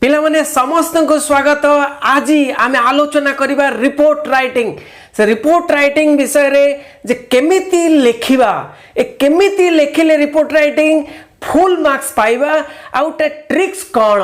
पिला माने समस्त को स्वागत। आज आमे आलोचना करिबा रिपोर्ट राइटिंग। से रिपोर्ट राइटिंग विषय रे जे केमिति लेखिबा ए केमिति लेखिले रिपोर्ट राइटिंग फुल मार्क्स पाइबा आउटे ट्रिक्स कौन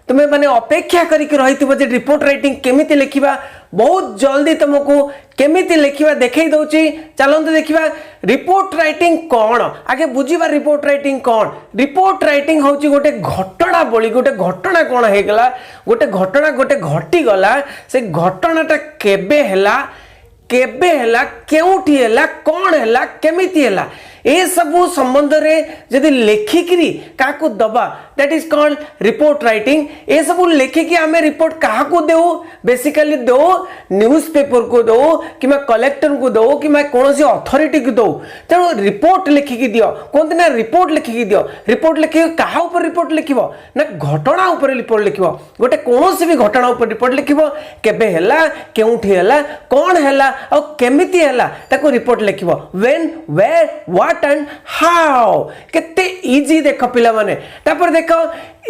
तुम्हें माने अपेक्षा करिक रहिथिबो जे रिपोर्ट राइटिंग केमिति लेखिबा बहुत जल्दी तुमको केमिति लेखिबा देखै दउची। चलंतु देखिबा रिपोर्ट राइटिंग कौन आगे बुझीबा। रिपोर्ट राइटिंग कौन रिपोर्ट राइटिंग होची गोटे घटना बोली गोटे घटना कौन हे गला गोटे घटना गोटे घटी गला से घटनाटा केबे हैला केउठी हैला कौन हैला केमिति हैला ए सबू संबंध रे जदि लेखिकी काकू दबा that is called report writing. ए सबू लेखिकी आमे रिपोर्ट काकू देऊ बेसिकली दो न्यूज पेपर को दो कि कलेक्टर को दो कि कौन सी अथॉरिटी को दो। तेणु रिपोर्ट लेखिकी दियो कहते ना रिपोर्ट लेखिकी दियो। रिपोर्ट लेखिक क्या ऊपर रिपोर्ट लिखिबो ना घटना ऊपर रिपोर्ट लिखिबो। गोटे कौन सी भी घटना ऊपर रिपोर्ट लिखिबो केबे हैला केउठी हैला कौन हैला और केमिति हैला ताको रिपोर्ट लिखिबो। When where what and how केते इजी देखो पिला माने। तापर देखो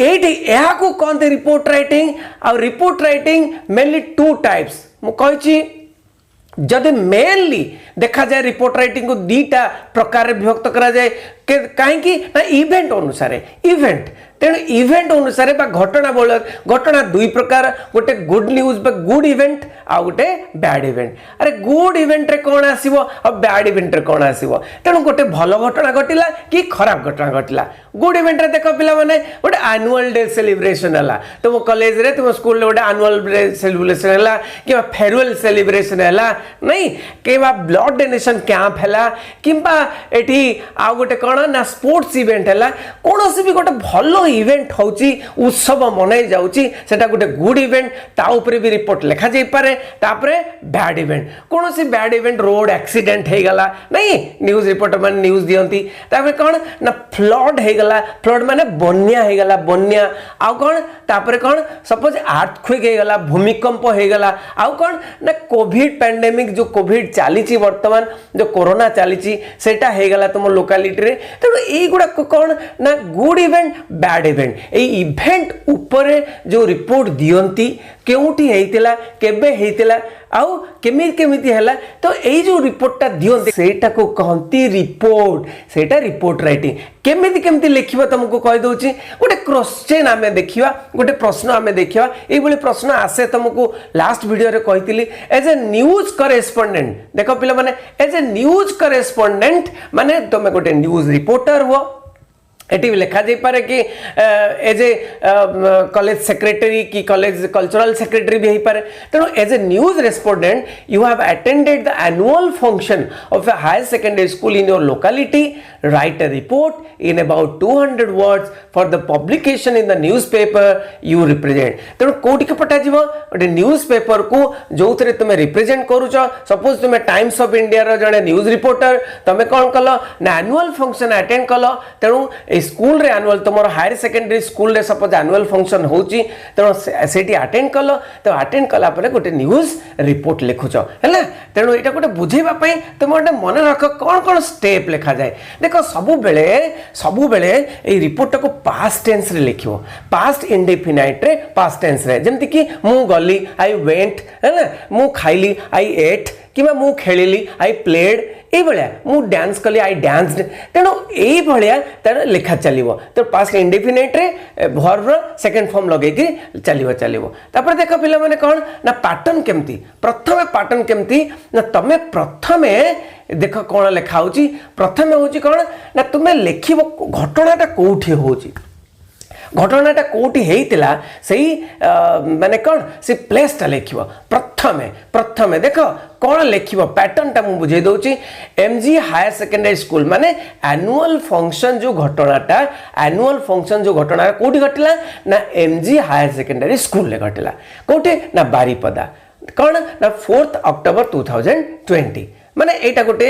एटी एहा को कहते रिपोर्ट राइटिंग। और report writing mainly two types मु कहछि। जदि मेनली देखा जाए रिपोर्ट राइटिंग को दीटा प्रकार विभक्त करा जाए कहीं ना इवेंट अनुसार इवेंट। तेणु इवेंट अनुसार घटना बोल घटना दुई प्रकार गोटे गुड न्यूज गुड इवेंट आ गोटे बैड इवेंट। अरे गुड इवेंट रे कौन आसीबो और बैड इवेंट रे कौन आसीबो। तेणु गोटे भल घटना घटिला कि खराब घटना घटिला। गुड इवेंट रे देख पिला माने गोटे एनुअल डे सेलिब्रेशन हला तुम कॉलेज रे तुम स्कूल रे गोटे एनुअल डे सेलिब्रेशन हला कि फेयरवेल सेलिब्रेशन हला नहीं कि ब्लड डोनेशन कैंप हला किंबा एठी आ गोटे कौन ना स्पोर्ट्स इवेंट हला कौन सी भी गोटे भल इवेंट होची उत्सव मनाई जाउची सेटा गोटे गुड इवेंट। ता ऊपर भी रिपोर्ट लिखा जाई पारे। तापरे बैड इवेंट कौन सी बैड इवेंट रोड एक्सीडेंट हे गला नहीं न्यूज रिपोर्टर माने न्यूज दियंती। तापरे कौन ना फ्लड हे गला फ्लड माने बन्या हे गला बन्या आ कौन तापरे कौन सपोज अर्थक्वेक हे गला भूमिकंप हे गला आ कौन ना कोविड पैंडेमिक जो कोविड चलीची वर्तमान जो कोरोना चलीची सेटा हे गला तुम लोकालिटी रे। तेणु एई गुडा कौन ना good event bad event A event ऊपर जो रिपोर्ट दियंती केउठी हेतिला केबे हेतिला आउ केमिति केमिति हैला तो ए जो रिपोर्टटा दियंती सेटा को कहंती रिपोर्ट। सेटा रिपोर्ट राइटिंग केमिति केमिति लिखिबा तुमको कहि दोची। गोटे क्वेश्चन आमे देखिबा गोटे प्रश्न आमे देखिबा ए बोले प्रश्न आसे तुमको लास्ट वीडियो रे कहितली एज ए न्यूज करेस्पोंडेंट। देखो पिला माने एज ए न्यूज करेस्पोंडेंट माने तुम गोटे न्यूज रिपोर्टर हो एटी लिखा जाई पारे कि एज ए कॉलेज सेक्रेटरी की कॉलेज कल्चरल सेक्रेटरी भी पारे। तेणु as a news respondent you have attended the annual function of a higher secondary school in your locality write a report in about 200 words for the publication in the newspaper you represent. तेणु कोटी के पठा जीवो गोटे news paper को जो थे तुम रिप्रेजेंट करूच। सपोज तुम टाइम्स ऑफ इंडिया रो जड़े न्यूज रिपोर्टर तुम कौन कल ना एनुअल फंक्शन अटेंड कल। तेणु स्कूल रे एनुअल तुम हायर सेकेंडरी स्कूल रे सपोज एनुअल फंक्शन होची तेणु सेठी अटेंड कल तो अटेंड कला परे गोटे न्यूज रिपोर्ट लिखुच है। तेणु यहाँ गोटे बुझेबा पई तुम गोटे मन रख कौन कौन स्टेप लिखा जाए। देखो सबु बेले ए रिपोर्ट को पास्ट टेंस रे लिखियो पास्ट इंडेफिनाइट रे पास्ट टेंस रे जेमति कि मु गली आई वेंट है ना मु खाइली आई एट कि मु खेलिली आई प्लेड ए भलिया मु डांस कली आई डांस्ड। तेणु ए भलिया तार लेखा चलिवो तो पास्ट इंडेफिनाइट रे वर्ब सेकंड फॉर्म लगे कि चलिवो। तापर देखो पिला माने कौन ना पैटर्न केमती प्रथमे पैटर्न केमती ना तमे प्रथमे देखो कौन लेखा होची प्रथमे होची कौन ना तुमे लेखिबो घटनाटा कोठी होची घटनाटा कोठी हेतिला सही माने कौन से प्लेसटा लिखिबो प्रथमे देखो कौन लिखिबो पैटर्नटा मु बुझे दोची। एमजी हायर सेकेंडरी स्कूल माने एनुअल फंक्शन जो घटनाटा कोठी घटिला ना एमजी हायर सेकेंडरी स्कूल ले घटिला कोठी ना बारीपदा कौन ना 4 अक्टोबर 2020 माने एटा गोटे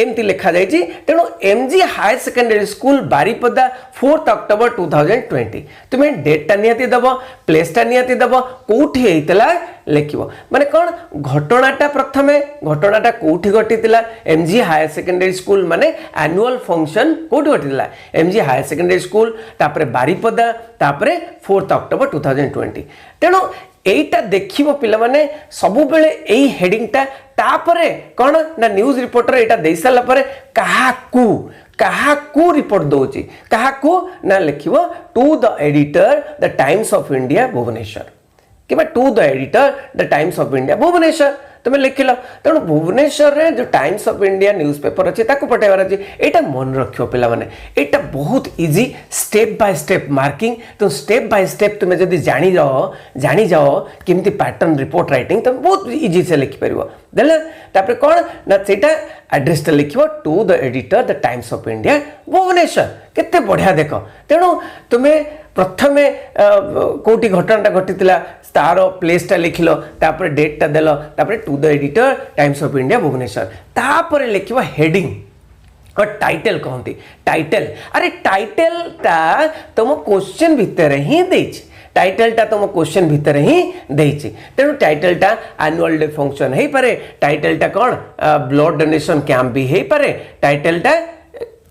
एमती लिखा जाइए तेणु MG higher secondary school Baripada 4 October 2020 तुम्हें डेटा निहाती दब प्लेसटा निहाती दब कौटी होता लिखो माने कौन घटनाटा प्रथमे घटनाटा कौटी घटीला एमजी हायर सेकेंडरी स्कूल माने एनुअल फंक्शन कौटी घटीला एमजी हायर सेकेंडरी स्कूल तापरे बारिपदा तापरे 4 अक्टोबर 2020 तेणु एटा देखिबो पिला माने सबु बेले एई हेडिंगटा तापरे कोन ना न्यूज रिपोर्टर एटा देई साला परे काहाकू रिपोर्ट दोची काहाकू ना लिखिबो to the editor the Times of India Bhubaneswar कि to the editor the Times of India Bhubaneswar तुम लिखिल तेणु भुवनेश्वर रे जो Times of India news paper अच्छे पठाइबार अच्छे यहाँ मन रखियो पिला माने एटा बहुत easy step by step marking तो स्टेप बाय स्टेप तुम्हें जब जानी जाओ किमती पैटर्न रिपोर्ट राइटिंग तुम बहुत इजी से लिखिपर देला तापर कौन ना सेटा एड्रेस लिखिबो to the editor the Times of India Bhubaneswar केते बढ़िया देख तेणु तुम्हें प्रथमे कोटी घटनाटा घटी तार प्लेसटा लिखिल तापर डेटटा देल तापर to the editor Times of India Bhubaneswar तापर लिखिबो हेडिंग और टाइटल कहती टाइटल अरे टाइटलटा तुम क्वेश्चन भितर ही देछि टाइटलटा तुम क्वेश्चन भितर ही देछि तेणु टाइटलटा एनुअल डे फंक्शन हे पारे टाइटलटा कौन ब्लड डोनेशन कैंप भी हे पारे टाइटलटा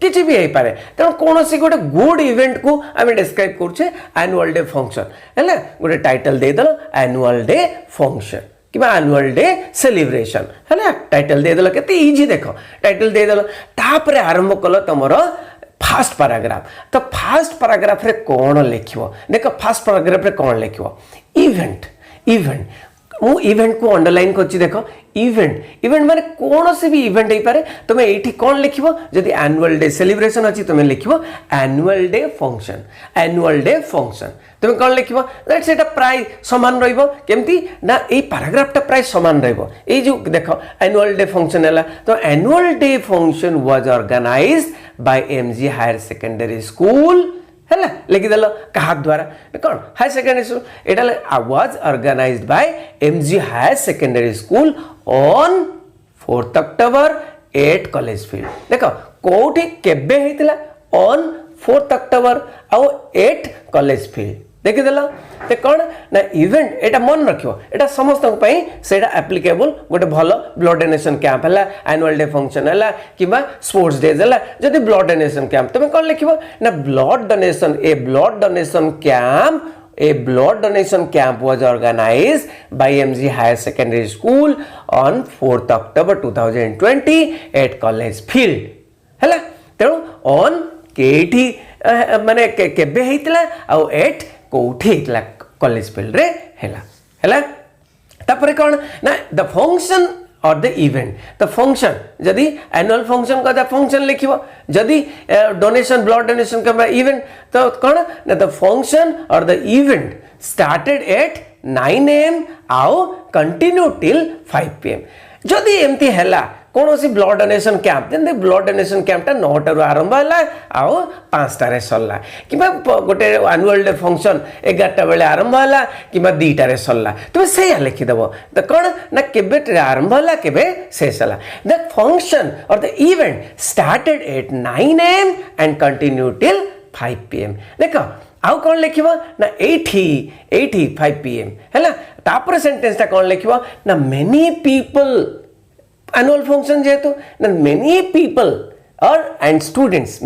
किसी भी पारे तेणु कौन सी गोटे गुड इवेंट को आम डिस्क्राइब करुचे एनुअल डे फंक्शन है गोटे टाइटल देदेल एनुअल डे फंक्शन कि एनुअल डे सेलिब्रेशन है टाइटल देदेल केते इजी देख टाइटल देदेल तापर आरंभ कल तुम फास्ट पैराग्राफ तो फास्ट पैराग्राफ रे कौन लिखिबो देख फास्ट पैराग्राफ रे कौन लिखिबो इवेंट इवेंट मु इवेंट को अंडरलाइन करछि देखो इवेंट इवेंट माने कौन से भी इवेंट हो पारे तुम्हें एठी कौन लिखिबो जदि एनुअल डे सेलिब्रेशन अछि तुम्हें लिखिबो एनुअल डे फंक्शन तुम्हें कौन लिखिबो दैट सेटा प्राय समान रहइबो केमती ना ए पैराग्राफटा प्राय समान रहइबो ए जो देखो एनुअल डे फंक्शन हला तो annual day function was organised by MG higher secondary school है लिखिदेल क्या द्वारा कौन हायर सेकेंडरी स्कूल एटा was organised by MG higher secondary school on 4 October 8 college field देख कोठी केबे हेतिला ऑन 4 अक्टोबर आउ 8 कॉलेज फील्ड देखिदेल ते कौन ना इवेंट एटा मन रखियो एटा समस्त सेटा एप्लिकेबल गोटे भल ब्लड डोनेशन कैंप है एनुअल डे फंक्शन है कि स्पोर्ट्स डेज है जदि ब्लड डोनेशन कैंप तुम कौन लिखिबो ना blood donation A blood donation camp was organized by MG Higher Secondary School on 4th October 2020 at College Field. है तेणु on केठी माने केबे हेतिला आउ एट कोठी हेतिला कॉलेज फील्ड रे हैला तापर कौन ना द फंक्शन और द इवेंट द फंक्शन जदि एनुअल फंक्शन का फंक्शन लिखिबो जदि डोनेशन ब्लड डोनेशन का इवेंट तो कौन ना द फंक्शन और the event started at 9 AM आउ कंटिन्यू टिल 5 PM जदि एमती हैला कौन सी ब्लड डोनेशन कैंप जमी ब्लड डोनेशन कैंपटा 9 आरंभ है आउ 5 सरला कि गोटे एनुअल डे फंक्शन 11 बेले आरंभ है कि 2 सरला तुम से लिखिदेव तो कौन ना केबे आरंभ है केबे शेष है द फंक्शन और the event started at 9 AM and continue till 5 PM देख आउ कौन लिखिबो ना 80 5 PM है तापर सेंटेंसटा कौन लिखिबो ना मेनी पीपल एनुअल फंक्शन जेहेतु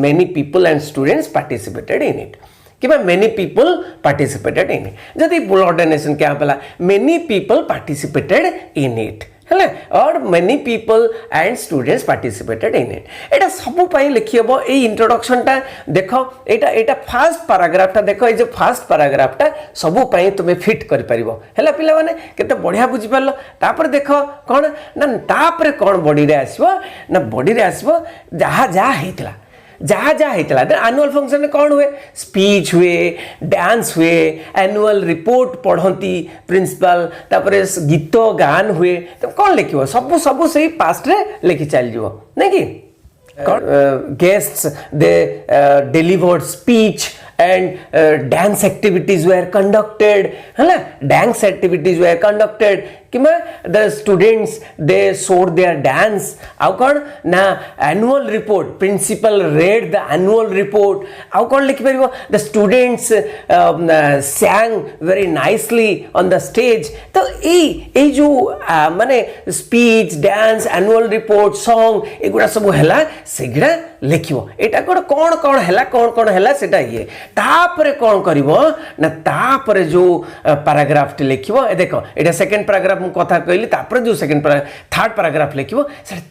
many people and students participated in it कि many people participated in it जदि ब्लड डोनेशन कैंप है many people participated in it है और many people and students participated in it एटा सबु पई लिखिबो ए introduction टा देखो एटा फास्ट पैराग्राफ टा देखो ए जो फास्ट पैराग्राफ टा सबु पई तुमे फिट कर परिबो हैला पिला माने केते बढ़िया बुझि परलो तापर देखो कोन ना तापर कोन बॉडी रे आसीबो ना बॉडी रे आसीबो जहा हेतला जहाँ होता एनुअल फंक्शन में कौन हुए स्पीच हुए डांस हुए एनुअल रिपोर्ट पढ़ती प्रिंसिपल तापर गीत गान हुए तो कौन लिखो सबू सबू से पास्ट रे लिखि चल जीवो नहीं कि guests they delivered speech and dance activities were conducted है ना dance activities were conducted कि the students they showed their dance आउ कौन ना annual report principal read the annual report आउ कौन लिखि परिबो the students sang very nicely on the stage तो ए जो माने speech dance annual report song एगुड़ा सब हैला सेगुड़ा लिखिबो एटा कोन हैला सेटा ये तापरे कोन करिवो ना तापरे जो पैराग्राफ टे लिखिबो ए देखो एटा सेकंड पैराग्राफ मु कथा कहली तापरे जो सेकंड थर्ड पैराग्राफ लिखिबो से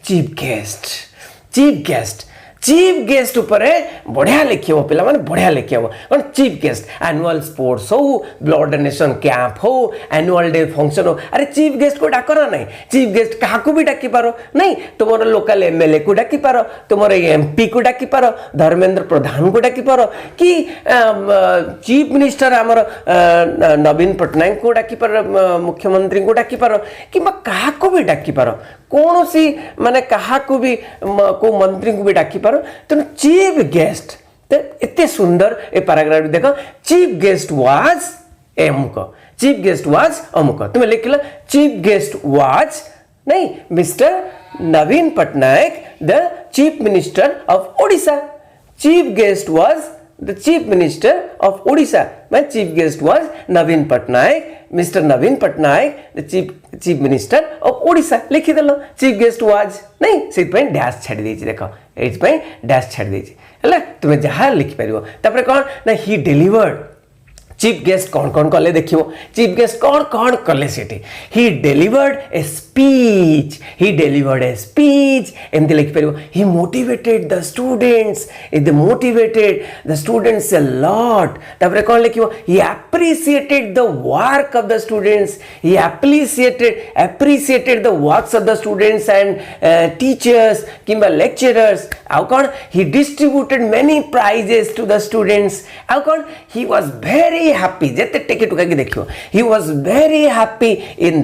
चीफ गेस्ट उपरे बढ़िया लिखिबो पिला माने बढ़िया लिखिबो कौन चीफ गेस्ट एनुअल स्पोर्ट्स हो ब्लड डोनेशन कैंप हो एनुअल डे फंक्शन हो अरे चीफ गेस्ट को डाको ना नहीं चीफ गेस्ट काकू भी डाकी पारो नहीं तुमर लोकल एमएलए को डाकी पारो तुमर एमपी को डाकी पारो धर्मेंद्र प्रधान को डाकी पारो कि चीफ मिनिस्टर हमर नवीन पटनायक को डाकी पारो मुख्यमंत्री को डाकी पारो कि काकू भी डाकी पारो कौन सी माने काकू भी को मंत्री को भी डाकी पारो तेणु चीफ गेस्ट इतने सुंदर ए पैराग्राफ देखो चीफ गेस्ट वाज अमुक तुम्हें लिख लो चीफ गेस्ट वाज नहीं Mr Naveen Patnaik the chief minister of Odisha chief guest was the chief minister of Odisha मैं chief guest was Naveen Patnaik mister Naveen Patnaik the chief minister of Odisha लिखि देलो चीफ गेस्ट वाज नहीं से डैश छाड़ी देछि देखो एई डैश छाड़ी देछि हला तुमे जहा लिखि परिबो तापर कोन ना ही डिलीवर्ड चीफ गेस्ट कौन कले देखियो चीफ गेस्ट कौन कले सेठी ही डिलीवर्ड ए स्पीच एमती लिखि परिबो he motivated the students a lot तापर कौन लिखियो ही appreciated the work of the students he appreciated the works of the students and teachers किंबा lecturers आउ कौन he distributed many prizes to the students आउ कौन he was very happy जते टेके टुका के देखियो he was very happy in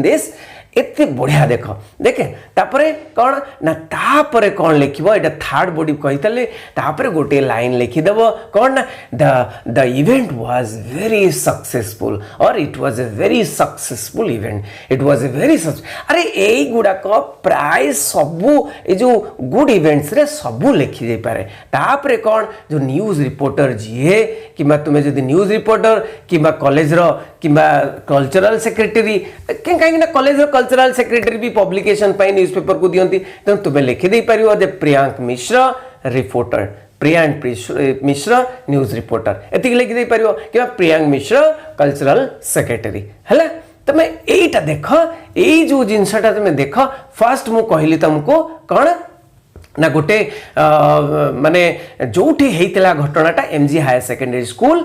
this एते बढ़िया देखो देखे तापरे कौन ना तापरे कौन लिखिबो एटा थर्ड बॉडी कहितले तापरे गोटे लाइन लिखि देबो कौन ना the event was very successful और it was a very successful event अरे एई गुडा को प्राय सबु ए जो गुड इवेंट्स रे सबु लिखि दे पारे तापरे कौन जो न्यूज़ रिपोर्टर जीए किबा तुमे जदी न्यूज़ रिपोर्टर किबा कॉलेज रो किबा कल्चरल सेक्रेटरी काहे ना कॉलेज रो कल्चरल सेक्रेटरी भी पब्लिकेशन पाई न्यूज़पेपर को दियंती त तुमे लिखि दे परियो जे प्रियांक मिश्र न्यूज़ रिपोर्टर एति लिखि दे परियो कि प्रियांक मिश्र कल्चरल सेक्रेटरी हला तमे एटा देखो एई जो जिंसटा तमे देखो फर्स्ट मु कहली तुमको कोन ना गोटे माने जोठी हेतिला घटनाटा MG higher secondary school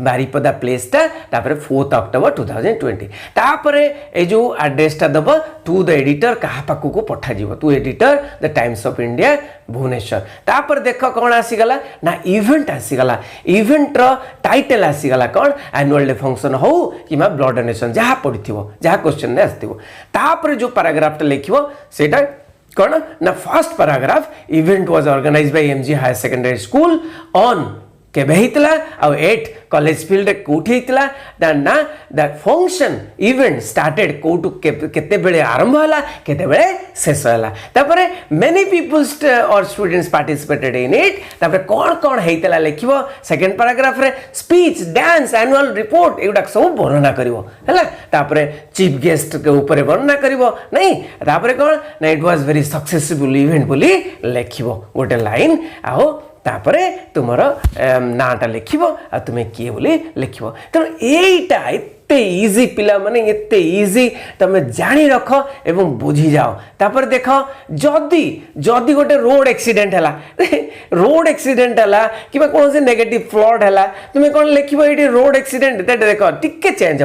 Baripada प्लेसटा तापर 4 अक्टोबर 2020 तापर ए जो एड्रेसटा दब टू द एडिटर कहा पाकु को पठा जीवो to editor the Times of India Bhubaneswar तापर देखो कौन आसीगला ना इवेंट आसीगला इवेंट रो टाइटल आसीगला कौन एनुअल डे फंक्शन हो किमा ब्लड डोनेशन जहा पडिथिवो जहा क्वेश्चन ने आस्थिवो तापर जो पैराग्राफटा लिखिवो सेटा कौन ना first paragraph event was organised by MG higher secondary school on केबे हितला आ 8 कॉलेज फील्ड कोठी हितला ना द फंक्शन इवेंट स्टार्टेड कोटू केते बेले आरंभ होला केते बेले शेष होला तापरे मेनी पीपल्स और स्टूडेंट्स पार्टिसिपेटेड इन इट तापरे कोन हेतला लिखिबो सेकंड पैराग्राफ रे स्पीच डांस एनुअल रिपोर्ट एगुडा सब वर्णना करिवो हला तापरे चीफ गेस्ट के ऊपर वर्णना करिवो नहीं तापरे कोन ना it was very successful event बोली लिखिबो गोटे लाइन आओ तापरे तुमर नाटा लिखिबो आ तुमे किए बोली लिखिबो त एटा एते इजी पिला माने एते इजी तमे जानी रख एवं बुझी जाओ तापर देखो जदी गोटे रोड एक्सीडेंट हला किबा कोन से नेगेटिव फ्लड हला तुमे कोन लिखिबो एटी रोड एक्सीडेंट देखो टिके चेंज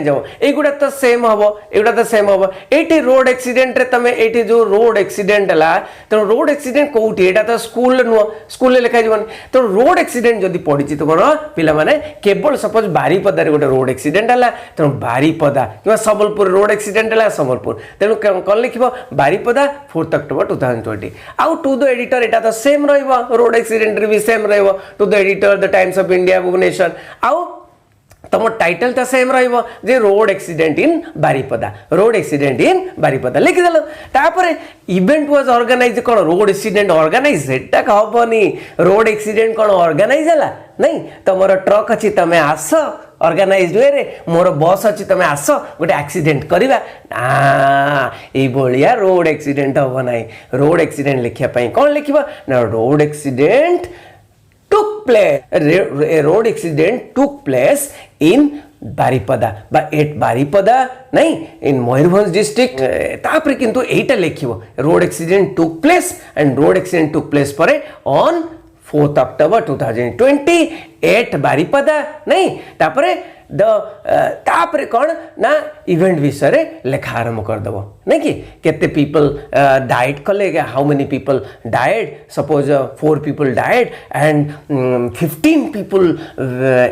हो एगुडा तो सेम हबो एटी रोड एक्सीडेंट रे तमे एटी जो रोड एक्सीडेंट हला तो रोड एक्सीडेंट कोउटी एटा तो स्कूल लिखा जीवन तो रोड एक्सीडेंट जदी पडिची तुमरो पिला माने केवल सपोज बारीपदा रे गोटे रोड एक्सीडेंट हला तो बारीपदा किबा सबलपुर रोड एक्सीडेंट हला सबलपुर तेनु कोन लिखिबो बारीपदा 4 अक्टोबर 2020 आउ टू द एडिटर एटा तो सेम रहइबो रोड एक्सीडेंट रे भी सेम रहइबो to the editor the Times of India Bhubaneswar आउ तुम टाइटल तो सेम रहिबो जे road accident in Baripada, road accident in Baripada लिखिदेल। तापर इवेंट वाज ऑर्गेनाइज कौन रोड एक्सीडेंट ऑर्गेनाइज सेटा कहबनी, रोड एक्सीडेंट कौन ऑर्गेनाइज है नहीं, तुमर ट्रक अच्छी तुम आस ऑर्गेनाइज वे रे, मोर बस अच्छी तुम आस गोटे एक्सीडेंट करवा ना, रोड एक्सीडेंट हम ना। रोड एक्सीडेंट लिखापी कौन लिख ना, road accident took place, a road accident took place in Baripada बा एट बारिपदा नहीं इन मयूरभंज डिस्ट्रिक्ट। तापर किंतु एटा लिखिबो road accident took place and road accident took place पर on 4th October 2020 at Baripada नहीं। तापर तापर कौन ना इवेंट विषय लेखा आरंभ करदेव नहीं कि केते पीपल डाइड कले, how many people died, suppose 4 people died and 15 people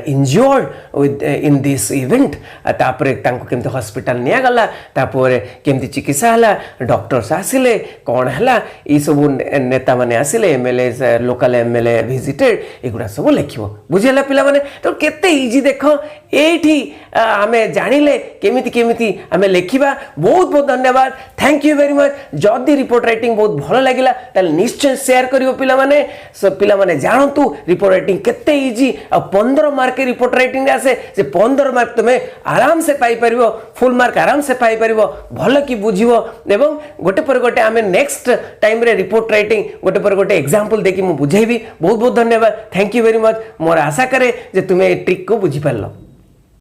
injured with in this event. तापर तांको केमते हॉस्पिटल निया गला, तापर केमते चिकित्सा हला, डॉक्टर्स आसिले कौन हला, ई सब नेता माने आसिले, एमएलए लोकल एमएलए विजिटेड, एगुडा सब लिखिबो बुझिला पिला माने। तो केते इजी देखो एठी आमे जानिले केमिति केमिति आमे लेखिबा। बहुत बहुत धन्यवाद, थैंक यू वेरी मच। जदि रिपोर्ट राइटिंग बहुत भल लागिला ताले निश्चय शेयर करियो पिला माने, सब पिला माने जानतु रिपोर्ट राइटिंग केते इजी। आ 15 मार्क के रिपोर्ट राइटिंग आसे, जे 15 मार्क तुमे आराम से पाई परिबो, फुल मार्क आराम से पाई परिबो, भल कि बुझिबो। एवं गोटे पर गोटे आमे next time ray report writing गोटे पर गोटे एग्जांपल देखि मु बुझेबी। बहुत बहुत धन्यवाद, थैंक यू वेरी मच। मोर आशा करे जे तुमे ट्रिक को बुझी पारलो।